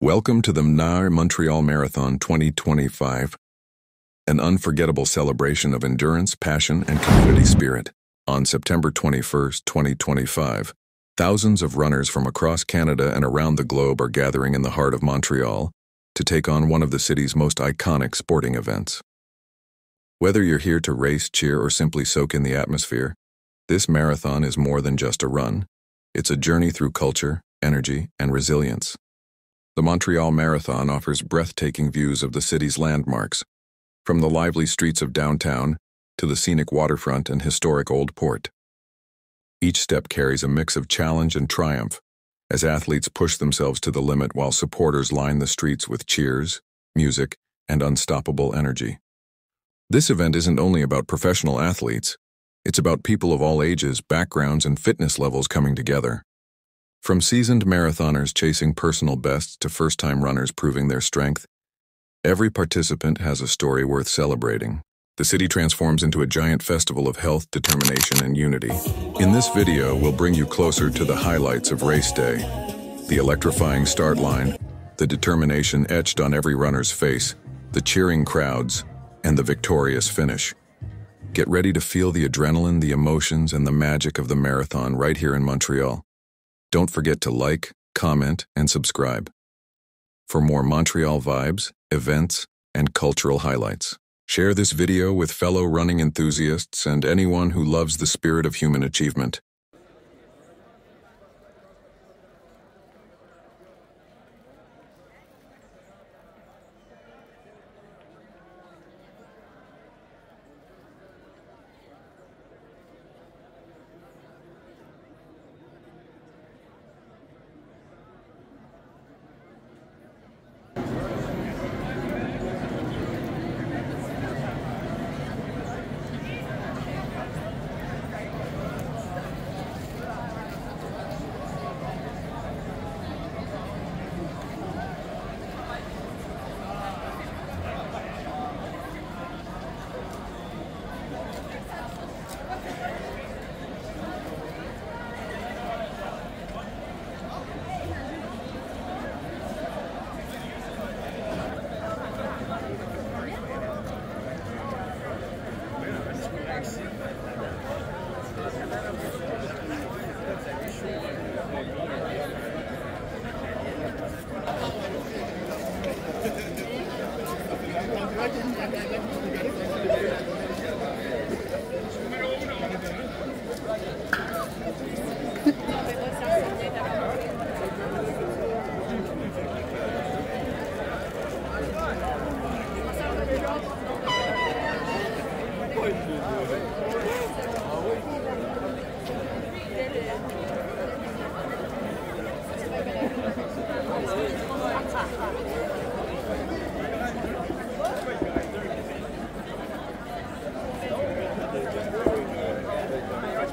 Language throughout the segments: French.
Welcome to the NAR Montreal Marathon 2025, an unforgettable celebration of endurance, passion, and community spirit. On September 21st, 2025, thousands of runners from across Canada and around the globe are gathering in the heart of Montreal to take on one of the city's most iconic sporting events. Whether you're here to race, cheer, or simply soak in the atmosphere, this marathon is more than just a run. It's a journey through culture, energy, and resilience. The Montreal Marathon offers breathtaking views of the city's landmarks, from the lively streets of downtown to the scenic waterfront and historic Old Port. Each step carries a mix of challenge and triumph, as athletes push themselves to the limit while supporters line the streets with cheers, music, and unstoppable energy. This event isn't only about professional athletes, it's about people of all ages, backgrounds, and fitness levels coming together. From seasoned marathoners chasing personal bests to first-time runners proving their strength, every participant has a story worth celebrating. The city transforms into a giant festival of health, determination, and unity. In this video, we'll bring you closer to the highlights of race day, the electrifying start line, the determination etched on every runner's face, the cheering crowds, and the victorious finish. Get ready to feel the adrenaline, the emotions, and the magic of the marathon right here in Montreal. Don't forget to like, comment, and subscribe for more Montreal vibes, events, and cultural highlights. Share this video with fellow running enthusiasts and anyone who loves the spirit of human achievement.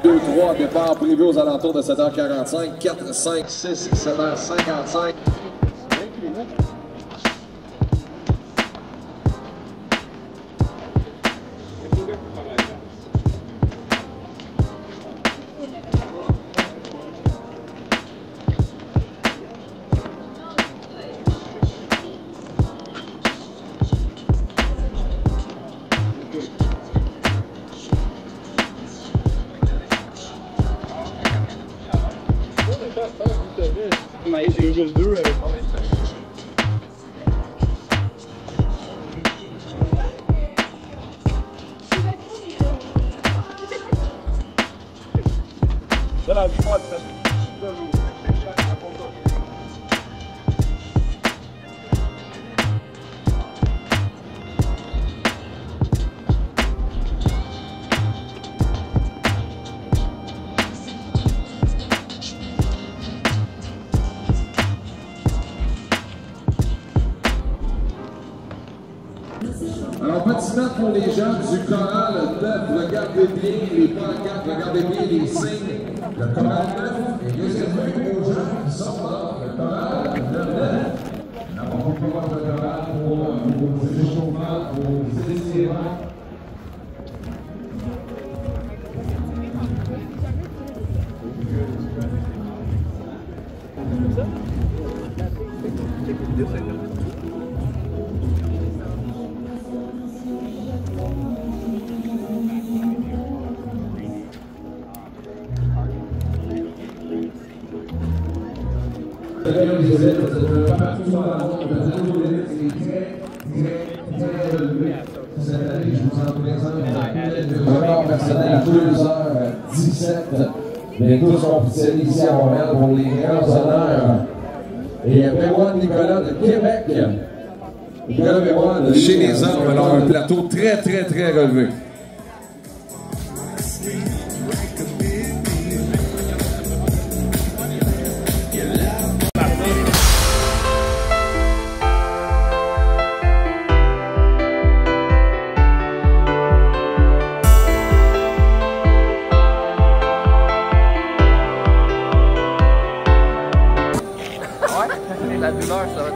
Deux, trois, départ prévu aux alentours de 7h45, 4, 5, 6, 7h55. Mais c'est juste deux avec moi. Ça la vie, moi, Alors, petit note pour les gens du choral 9, regardez bien les pancartes, regardez bien les signes. Le choral 9 est réservé aux gens qui sont dans le choral 9. Nous n'avons pas pu voir le choral pour vos échauffements, vos estivants. ça? Record personnel à 2h17. Les tous sont officialisés ici à Montréal pour les grands honneurs. Et Béroine Nicolas de Québec. Nicolas Béroine Chez les hommes, alors un plateau très relevé. La douleur, ça va être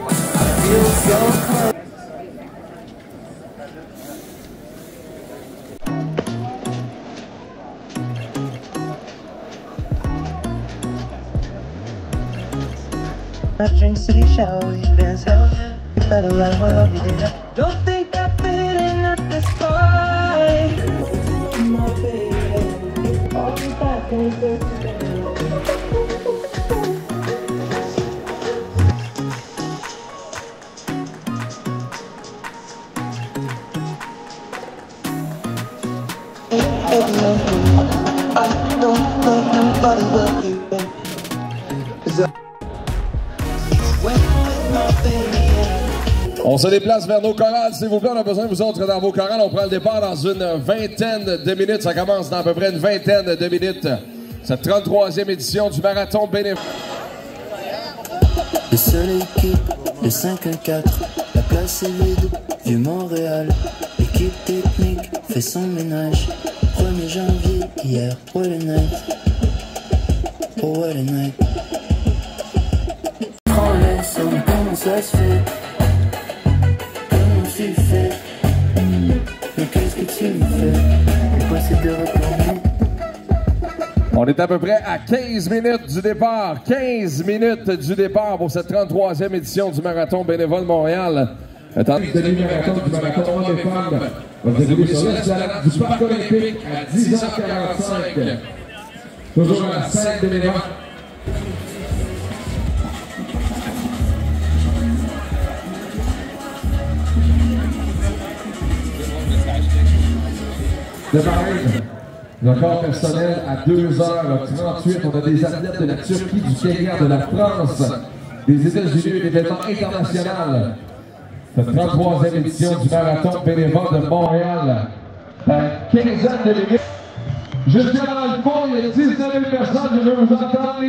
Drinks to the shower, we dance out. You better run while I'll be there. Don't think I fit in at this party. My baby, all the back and I don't love nobody but you, baby. On se déplace vers nos chorales, s'il vous plaît. On a besoin de vous autres dans vos chorales. On prend le départ dans une vingtaine de minutes. Ça commence dans à peu près une vingtaine de minutes. Cette 33e édition du Marathon bénévole. Le soleil quitte le 5-1-4. La place est vide, vieux Montréal. L'équipe technique fait son ménage. 1er janvier, hier, what a night. Oh, what a night. Prends les sommes, comment ça se fait? Comment tu fais? Mais qu'est-ce que tu me fais? Pourquoi c'est de retourner? On est à peu près à 15 minutes du départ. 15 minutes du départ pour cette 33e édition du Marathon bénévole Montréal. Attendez. Marathon du Marathon hommes et femmes va se dérouler sur l'esplanade du Parc olympique à 10h45. Toujours à la scène de l'événement. De pareil, le corps personnel à 2h38. On a des athlètes de la Turquie, du Kenya, de la France, des États-Unis, un événement international. Cette 33e édition du Marathon bénévole de Montréal. Quinzaine de minutes. Juste dans le fond, il y a 19 000 personnes. Je veux vous entendre.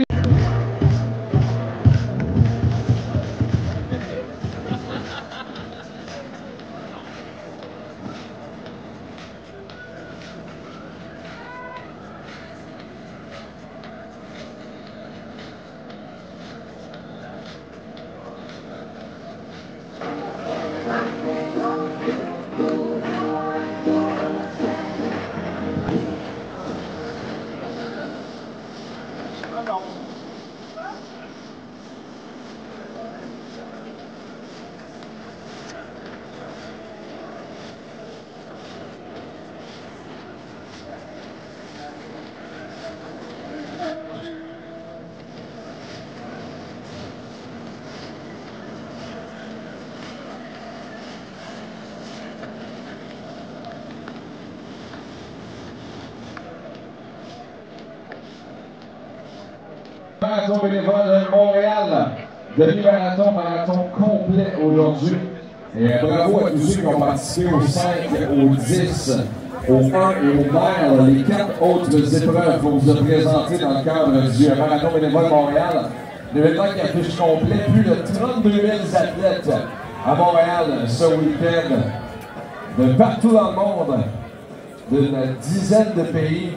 Marathon bénévole de Montréal, demi-marathon complet aujourd'hui. Et bravo à tous ceux qui ont participé au 5, au 10, au 1 et au mile. Les 4 autres épreuves qu'on vous a présentées dans le cadre du Marathon bénévole Montréal. L'événement qui affiche complet plus de 32 000 athlètes à Montréal ce week-end. De partout dans le monde, d'une dizaine de pays.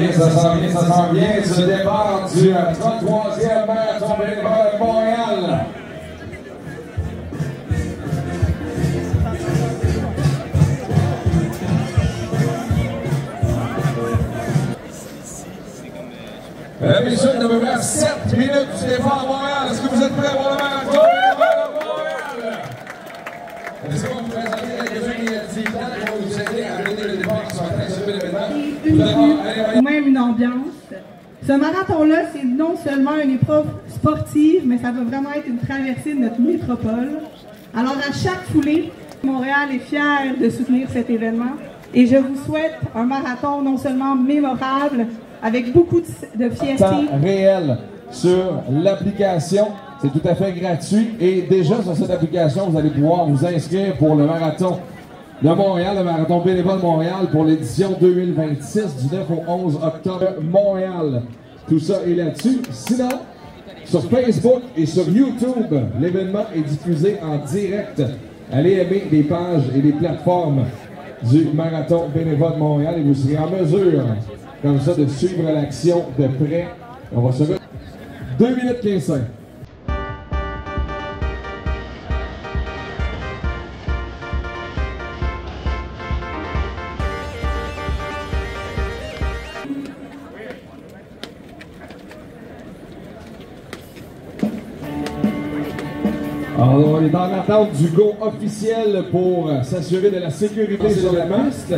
vient, ça s'en vient, ça s'en vient. Ce départ du 33e marathon bénévole de Montréal. Messieurs, il nous reste 7 minutes du départ à Montréal. Est-ce que vous êtes prêts pour le marathon de Montréal? Est-ce qu'on va vous présenter quelques-uns des activités qui vont vous aider à donner le départ sur un ou même une ambiance. Ce marathon-là, c'est non seulement une épreuve sportive, mais ça va vraiment être une traversée de notre métropole. Alors, à chaque foulée, Montréal est fier de soutenir cet événement. Et je vous souhaite un marathon non seulement mémorable, avec beaucoup de fierté. Temps réel sur l'application. C'est tout à fait gratuit. Et déjà, sur cette application, vous allez pouvoir vous inscrire pour le marathon de Montréal, le marathon bénévole Montréal pour l'édition 2026 du 9 au 11 octobre. Montréal. Tout ça est là-dessus. Sinon, sur Facebook et sur YouTube, l'événement est diffusé en direct. Allez aimer les pages et les plateformes du marathon bénévole Montréal et vous serez en mesure, comme ça, de suivre l'action de près. On va se mettre 2 minutes 15. Alors, on est en attente du go officiel pour s'assurer de la sécurité sur la piste.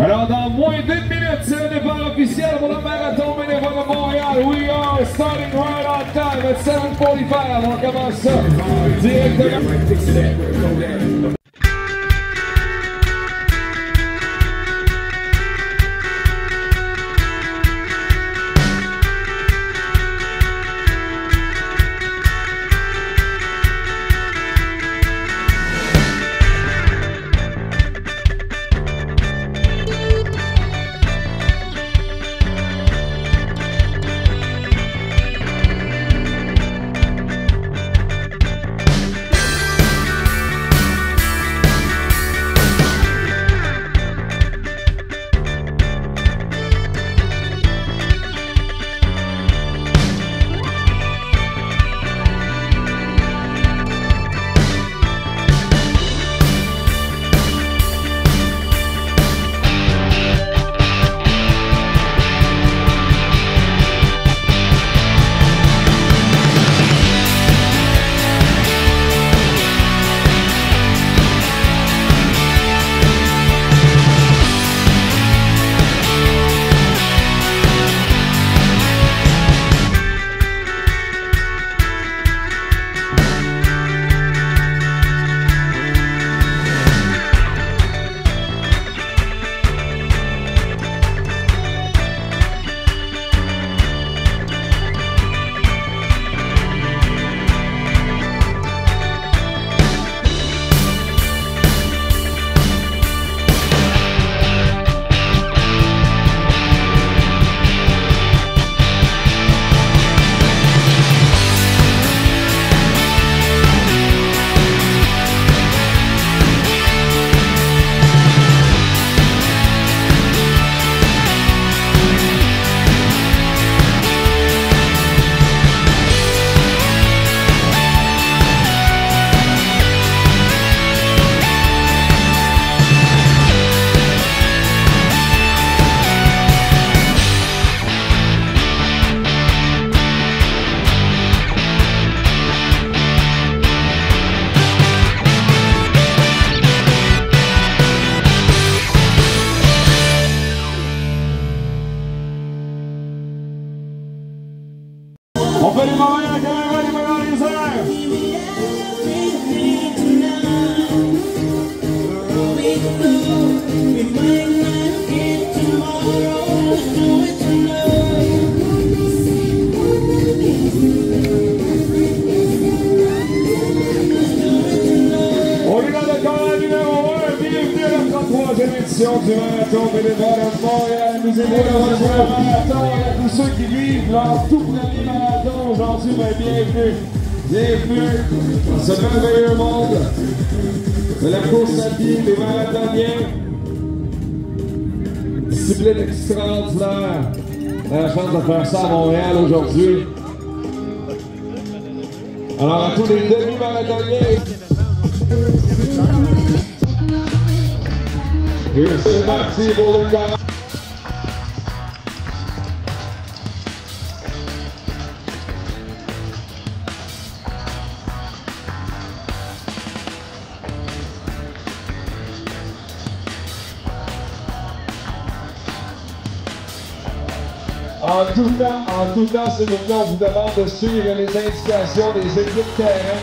Alors, dans moins d'1 minute, c'est le départ officiel pour le marathon bénévole de Montréal. We are starting right on time at 7:45. On commence ça directement. On fait les moments à la caméra, les mains dans les airs. édition du marathon bénévole de Montréal. Nous aimons le marathon et à tous ceux qui vivent leur tout premier marathon aujourd'hui, ben, bienvenue. Bienvenue dans ce merveilleux monde de la course à pied des marathoniens. Discipline extraordinaire. On a la chance de faire ça à Montréal aujourd'hui. Alors à tous les demi-marathoniens. Et c'est parti pour le corps. En tout temps, s'il vous plaît, on vous demande de suivre les indications des équipes terrain.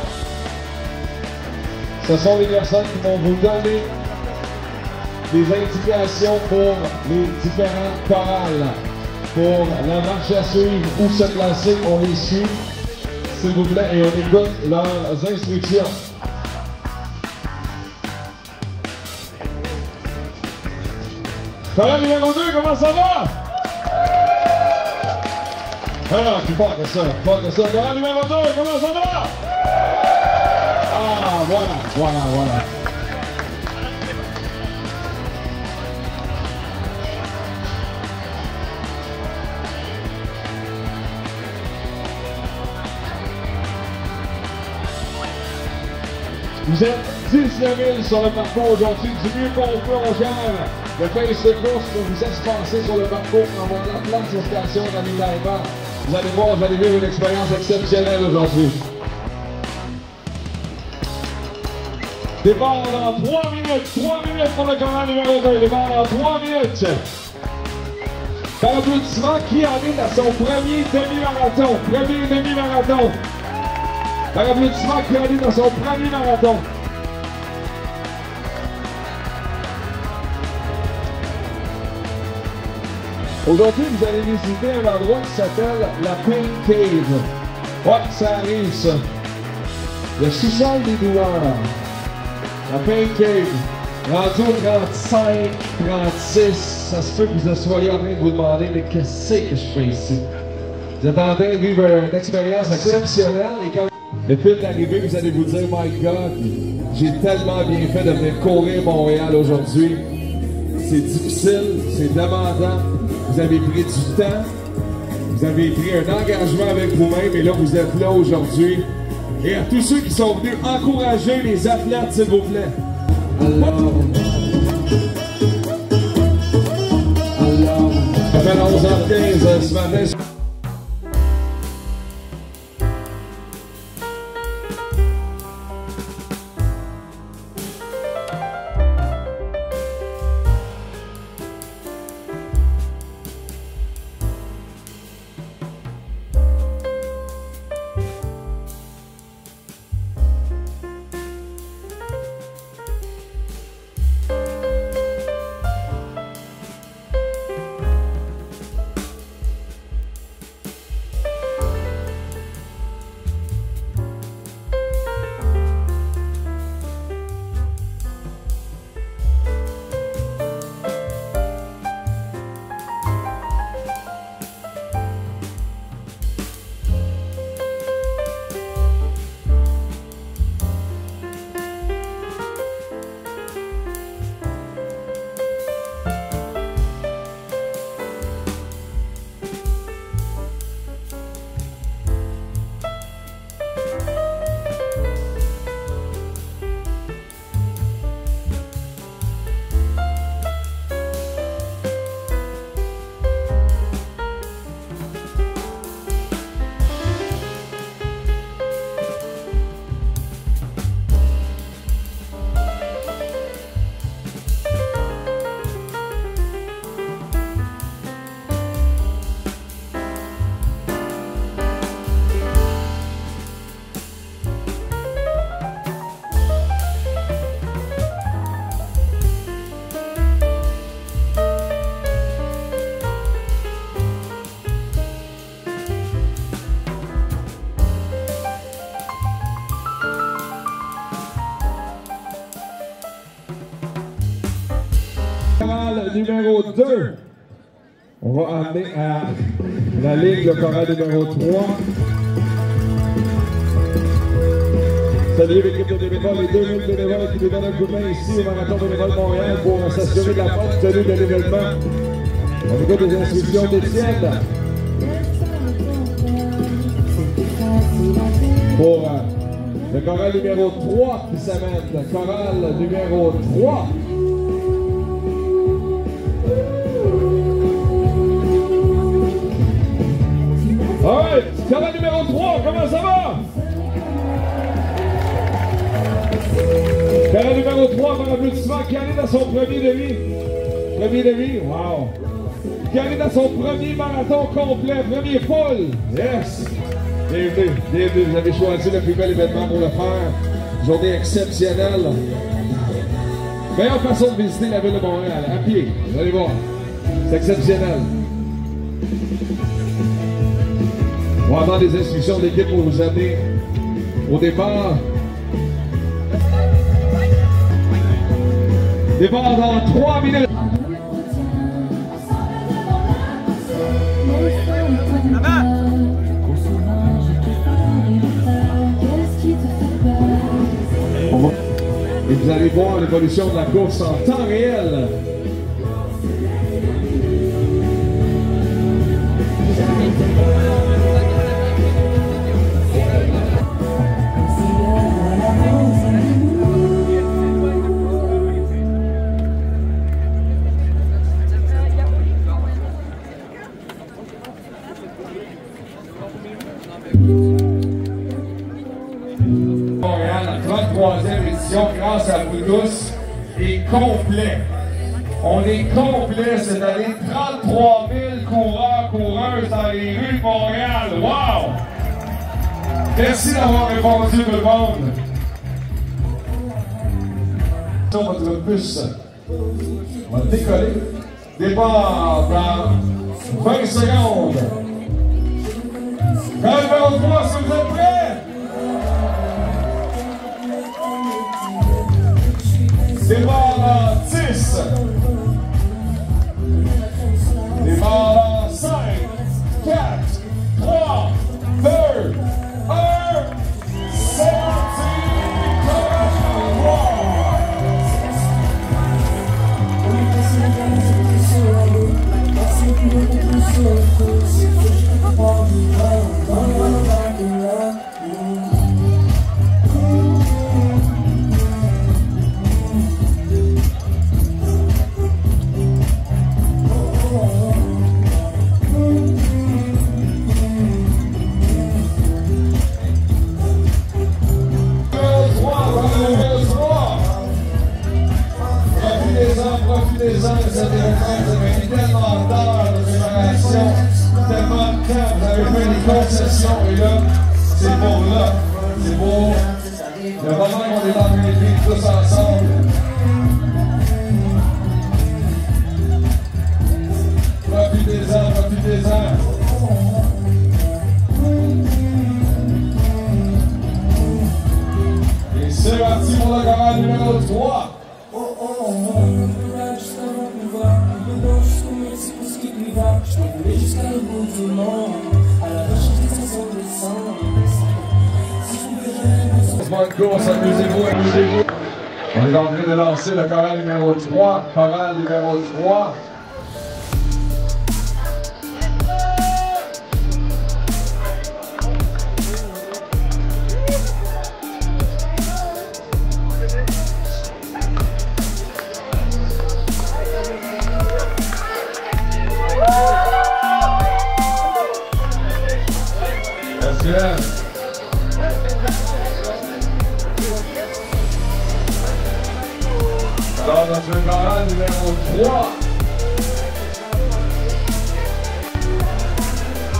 Ce sont les personnes qui vont vous donner des indications pour les différentes chorales. Pour la marche à suivre, où se placer, on les suit, s'il vous plaît, et on écoute leurs instructions. Chorale numéro 2, comment ça va? Alors, tu parles de ça, Chorale numéro 2, comment ça va? Ah, voilà. Vous êtes 19 000 sur le parcours aujourd'hui. Du mieux qu'on peut, on gère le pace de course pour vous espacer sur le parcours en voyant la place de station ravitaillement. Vous allez voir, vous allez vivre une expérience exceptionnelle aujourd'hui. Départ dans 3 minutes. 3 minutes pour le chorale numéro 2. Départ dans 3 minutes. Par applaudissement, qui en est à son premier demi-marathon? Premier demi-marathon. Par applaudissement, qui en est dans son premier marathon? Aujourd'hui, vous allez visiter un endroit qui s'appelle la Pain Cave. Ouais, ça arrive, ça. Le sous-sol des douleurs. La Pain Cave. Rendu au 35, 36, ça se peut que vous soyez en train de vous demander, mais qu'est-ce que je fais ici? Vous êtes en train de vivre une expérience exceptionnelle et quand le fil d'arrivée, vous allez vous dire, my God, j'ai tellement bien fait de venir courir Montréal aujourd'hui. C'est difficile, c'est demandant. Vous avez pris du temps, vous avez pris un engagement avec vous-même et là, vous êtes là aujourd'hui. Et à tous ceux qui sont venus encourager les athlètes, s'il vous plaît. Alors, ça fait 11h15 ce matin. chorale numéro 2. On va amener à la ligne le chorale numéro 3. Salut l'équipe de bénévoles, les 2000 bénévoles qui nous donnent un coup de main ici au Marathon Bénévole Montréal pour s'assurer de la bonne tenue de l'événement. On écoute des instructions d'Étienne. Pour le choral numéro 3 qui s'amène. Le choral numéro 3. Alright, choral numéro 3, comment ça va? Choral numéro 3 par applaudissement qui arrive à son premier demi. Premier demi, wow. Qui arrive à son premier marathon complet, premier full. Yes. Bienvenue, bienvenue. Vous avez choisi le plus bel événement pour le faire. Journée exceptionnelle. Meilleure façon de visiter la ville de Montréal, à pied. Vous allez voir. C'est exceptionnel. On va avoir des instructions d'équipe pour vous amener au départ. Départ dans 3 minutes. Et vous allez voir l'évolution de la course en temps réel. Montréal, la 33e édition, grâce à vous tous, est complet. On est complet cette année. 33 000 coureurs, coureuses dans les rues de Montréal. Wow! Merci d'avoir répondu tout le monde. Votre bus va décoller. Départ dans 20 secondes. Quand numéro 3, si vous êtes prêts? Départ dans 10. Départ dans 5, 4, 3, 2, 1. C'est parti! Profitez-en de cette événement, vous avez mis tellement d'heures de préparation, tellement de temps, vous avez fait des concessions et là, c'est pour là, c'est pour le moment qu'on est en train de vivre tous ensemble. Profitez-en, profitez-en. Et c'est parti pour le choral numéro 3. Bonne course, amusez-vous, amusez-vous. On est en train de lancer le choral numéro 3. Choral numéro 3. Alors, notre choral numéro 3.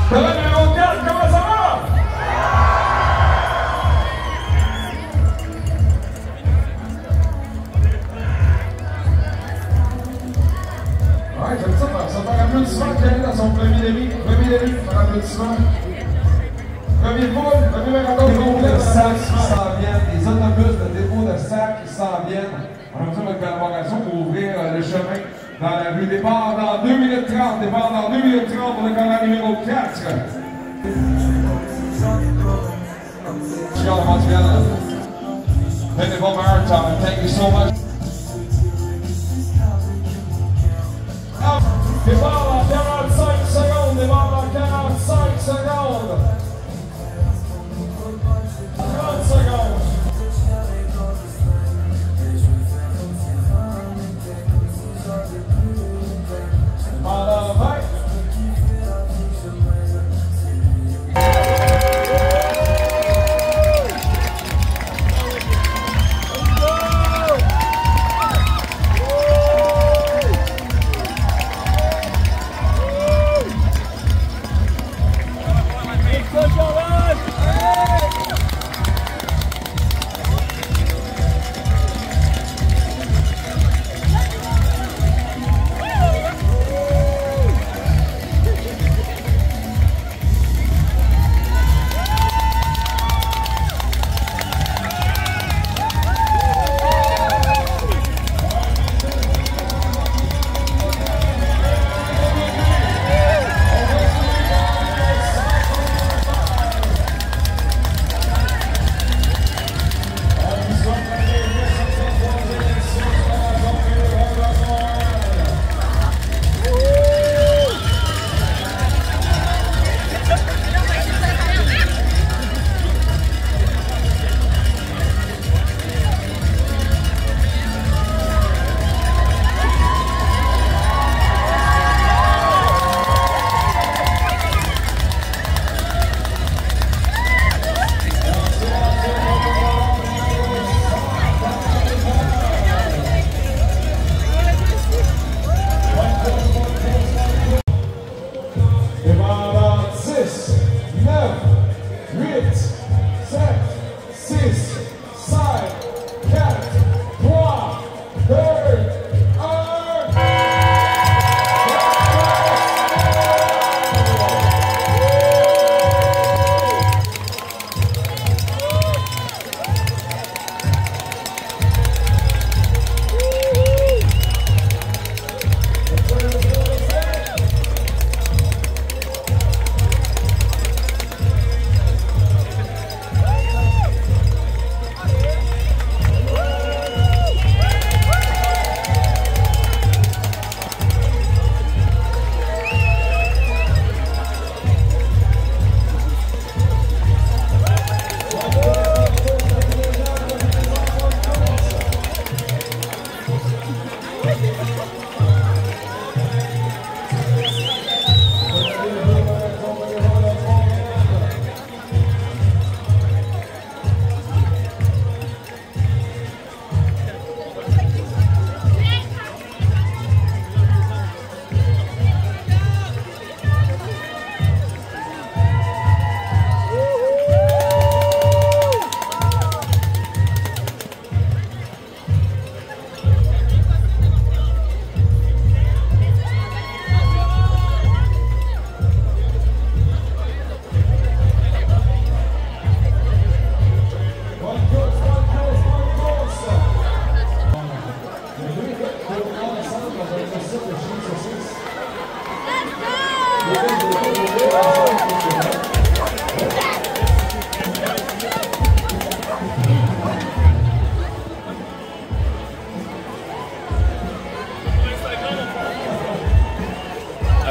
Choral numéro 4, comment ça va? Ouais, j'aime ça, ça fait un applaudissement qui arrive dans son premier demi. Premier demi, par applaudissement. Premier boule, premier marathon. Des dépôts de sacs qui s'en viennent, des autobus de dépôts de sacs qui s'en viennent. On a besoin de votre collaboration pour ouvrir le chemin dans la rue. Départ dans 2 minutes 30. Départ dans 2 minutes 30 pour le choral numéro 4. Charles Montreal. Bénévole Marathon. Thank you so much. Départ en 45 secondes. Départ en 45 secondes. 30 secondes. Pendant 20.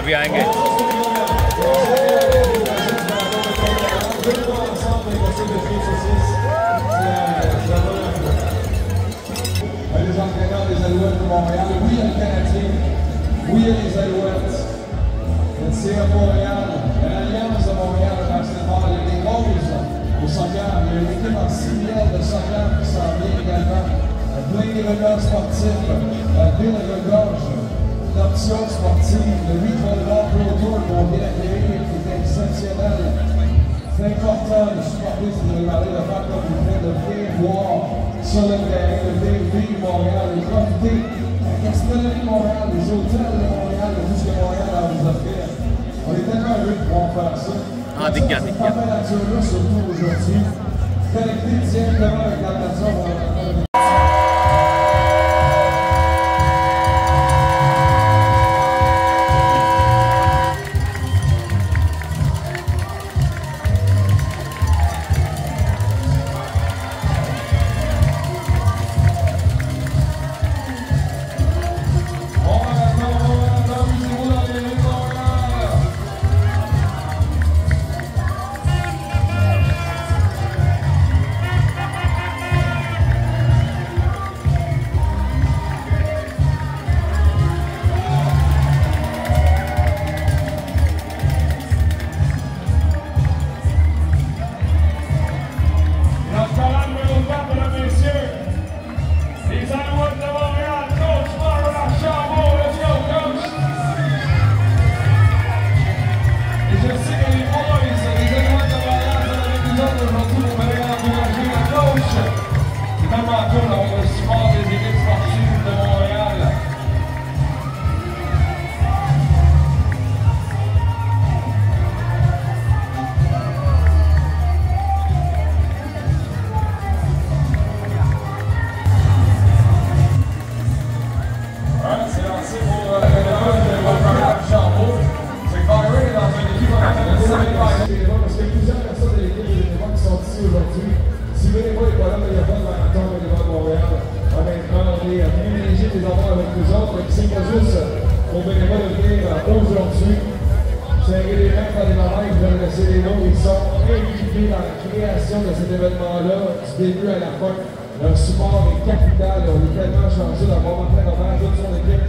अभी आएंगे। Les entraîneurs des Alouettes de Montréal, oui, il y a le Canadien, oui, il y a les Alouettes, le CA Montréal, l'Alliance de Montréal de basketball, il y a des Roses au soccer, il y a une équipe en 6 000 de soccer qui s'en vient également, plein d'événements sportifs, ville de gorge, l'option sportive, le Revolver Pro Tour qu'on vient d'acquérir, qui est exceptionnel. C'est important de supporter ce que vous parlez de faire comme vous faites, de venir voir sur le terrain, de venir vivre Montréal, de profiter de la gastronomie de Montréal, des hôtels de Montréal, de tout ce que Montréal a à vous offrir. On est tellement heureux de pouvoir faire ça. Cette température-là, surtout aujourd'hui, connecté directement avec la nature. Parce qu'il y a plusieurs personnes de l'équipe de Bénévoles qui sont ici aujourd'hui. Si Bénévoles n'est pas là, il n'y a pas de marathon Bénévoles de Montréal. Honnêtement, on est privilégié de les avoir avec nous autres. C'est pas juste pour Bénévoles de venir aujourd'hui. Serrer les mains, faire des mamans, ils veulent laisser les noms. Ils sont impliqués dans la création de cet événement-là, du début à la fin. Leur support est capital. On est tellement chanceux d'avoir Martin Robert, toute son équipe,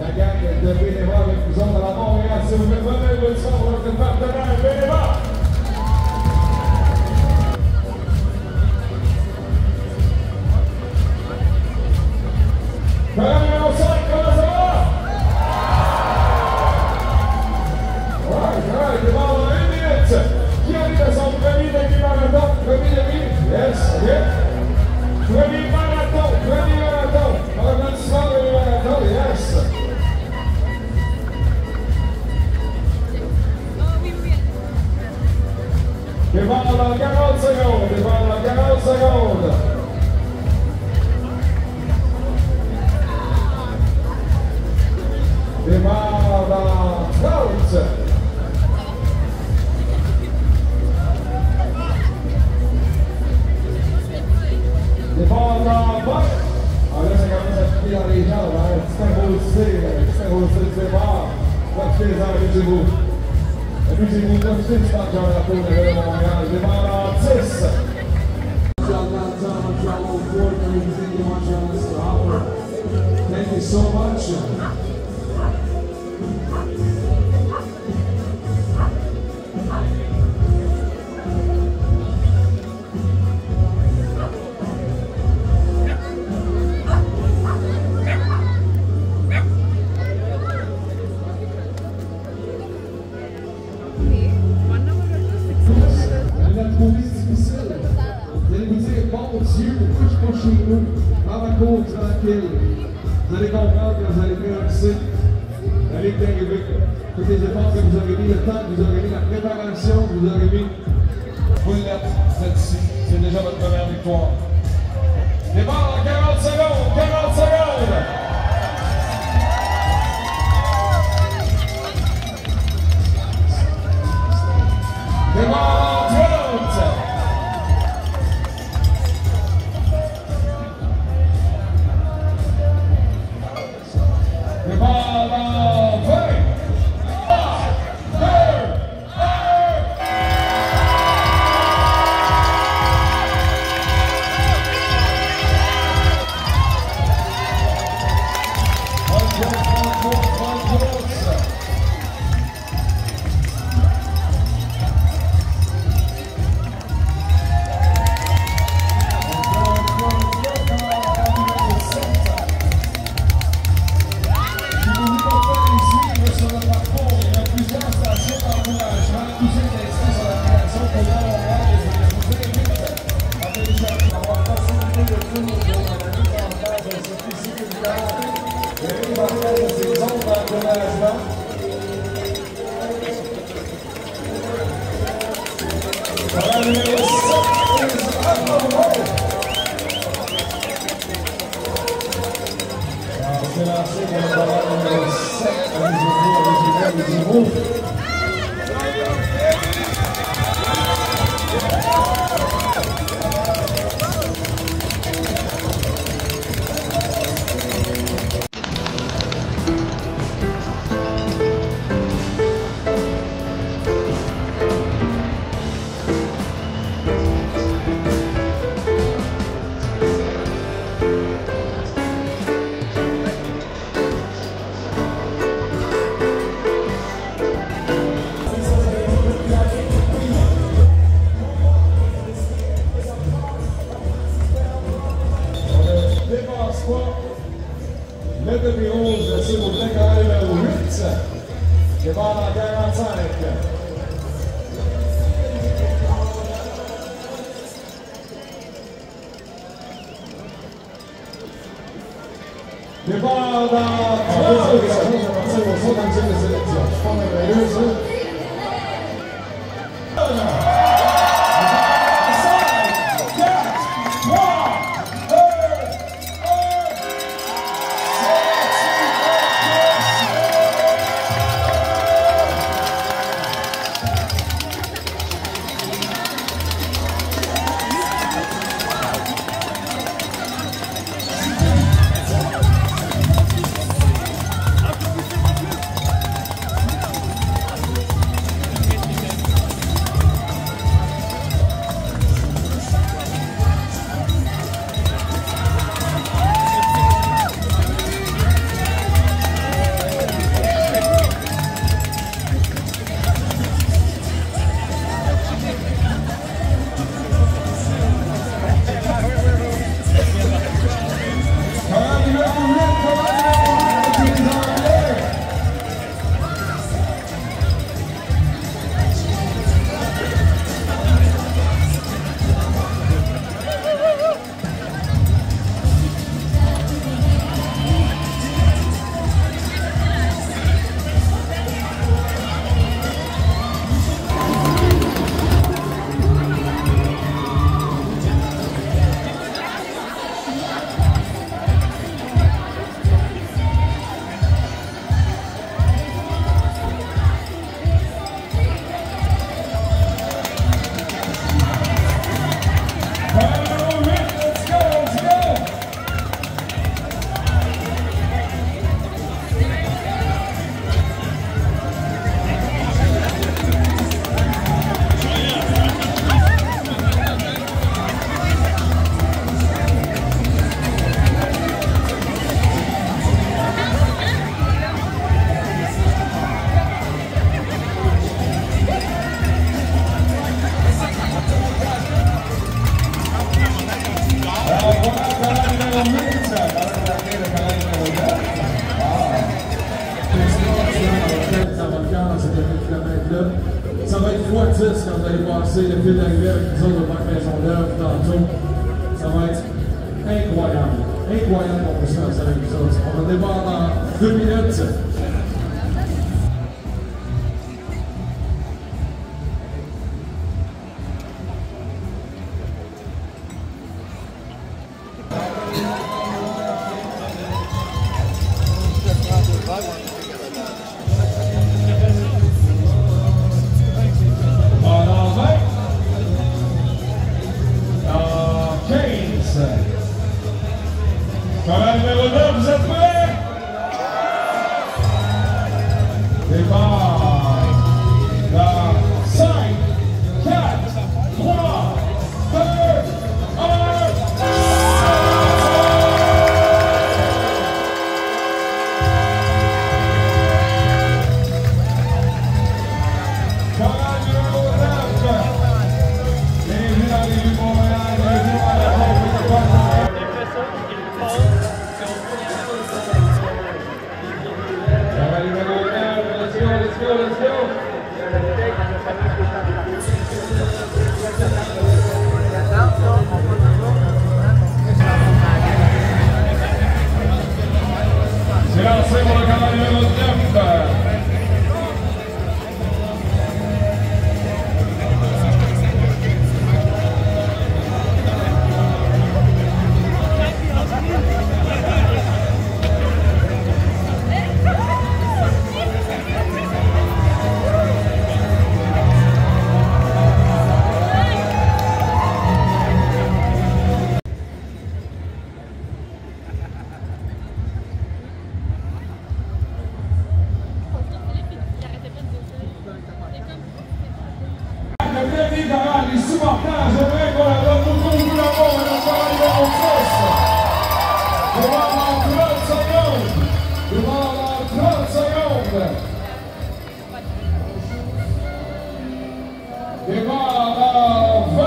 la gang de Bénévoles avec nous autres. Alors Montréal, si vous faites vraiment une son pour notre partenaire Bénévoles. Numéro 5, comment ça va? Ouais, devant 1 minute. Qui arrive à son premier demi-marathon? Premier demi? Yes, ok. Premier marathon. Organisation de marathon, yes. Devant dans 40 secondes. Démarre dans 30. Démarre dans 20. Ah là, ça commence à piquer dans les jambes, hein. Petit arrosé de départ. Profitez-en, amusez-vous. Amusez-vous, profitez du temps de Jean-Drapeau de Montréal. Démarre dans 10. Thank you so much. Tranquille. Vous allez comprendre que vous allez réussir la ligne d'arrivée. Tous les efforts que vous aurez mis, le temps que vous aurez mis, la préparation que vous aurez mis. Vous l'êtes, vous êtes ici. C'est déjà votre première victoire. Départ en 40 secondes. 40 secondes. Départ en 30. Le demi 11, c'est pour le quand même 8. Départ en 45. Départ dans 30. ça va être x10 quand vous allez passer le fil d'arrivée avec nous autres de Parc Maisonneuve tantôt. Ça va être incroyable. Incroyable qu'on puisse faire ça avec nous autres. On va démarrer dans 2 minutes. Canal numéro 9, vous êtes prêts? Départ dans 5, 4, 3, 2, 1. Canal numéro 9. Bienvenue dans les rues de Montréal, bienvenue à la porte de Montréal. Let's go. C'est lancé pour le canal numéro 9. Les supporters, j'aimerais qu'on la donne beaucoup de l'amour à notre canal numéro 10. Devant dans 30 secondes. Devant dans 30 secondes. Devant dans 20.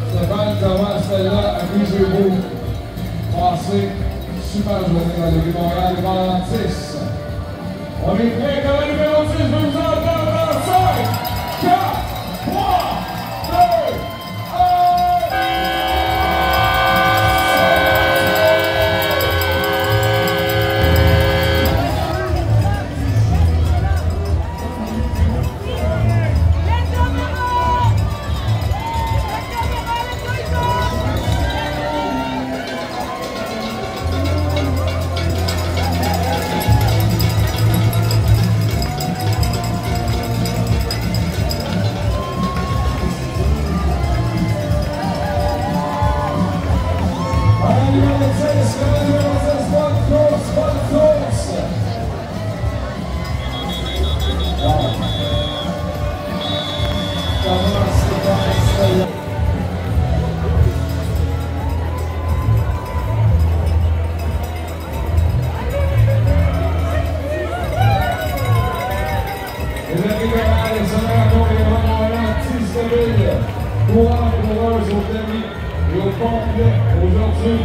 Stéphane commence celle-là, amusez-vous. Passez super journée dans les rues de Montréal, devant dans 10. On est prêt, canal numéro 10, je vais vous entendre dans 5, 4, 3, 2, coureuses au demi et au complet aujourd'hui.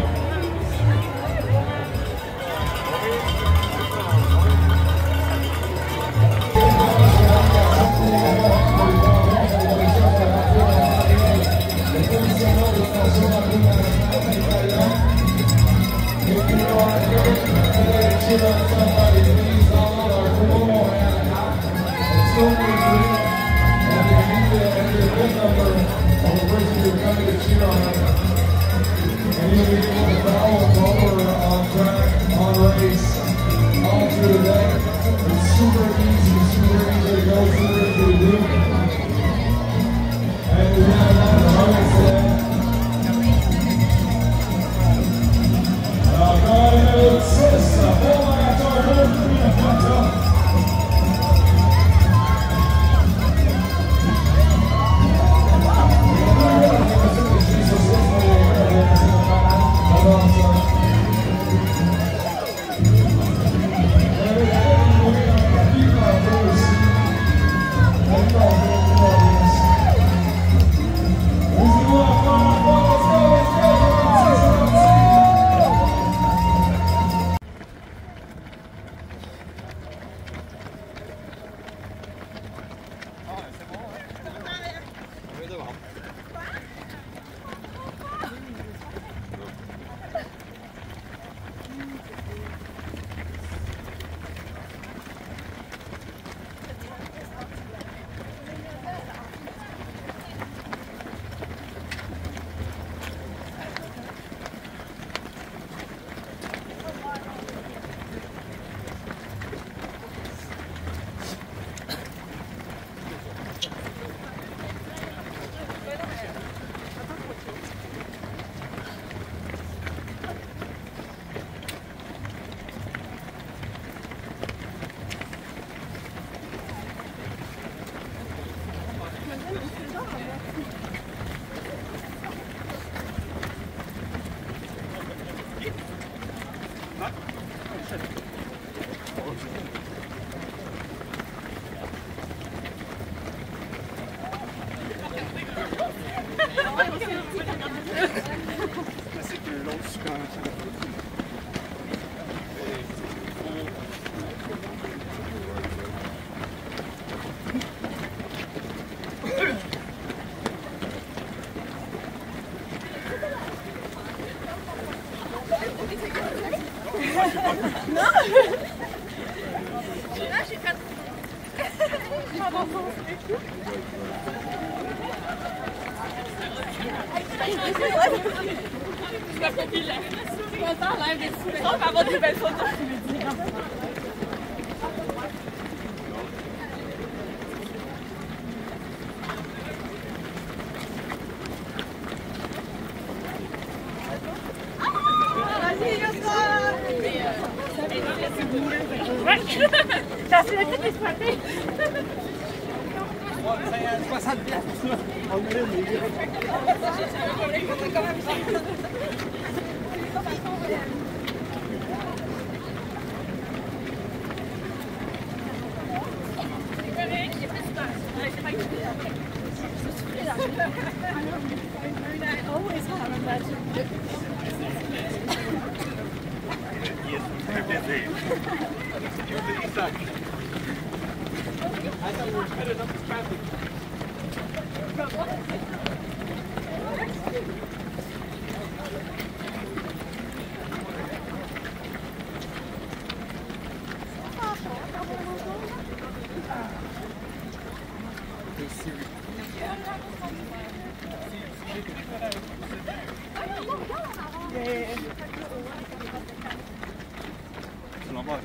On va avoir des belles photos. Ça se laisse exploiter. 60 piastres pour ça. On I thought we were headed up the traffic. C'est l'envoi.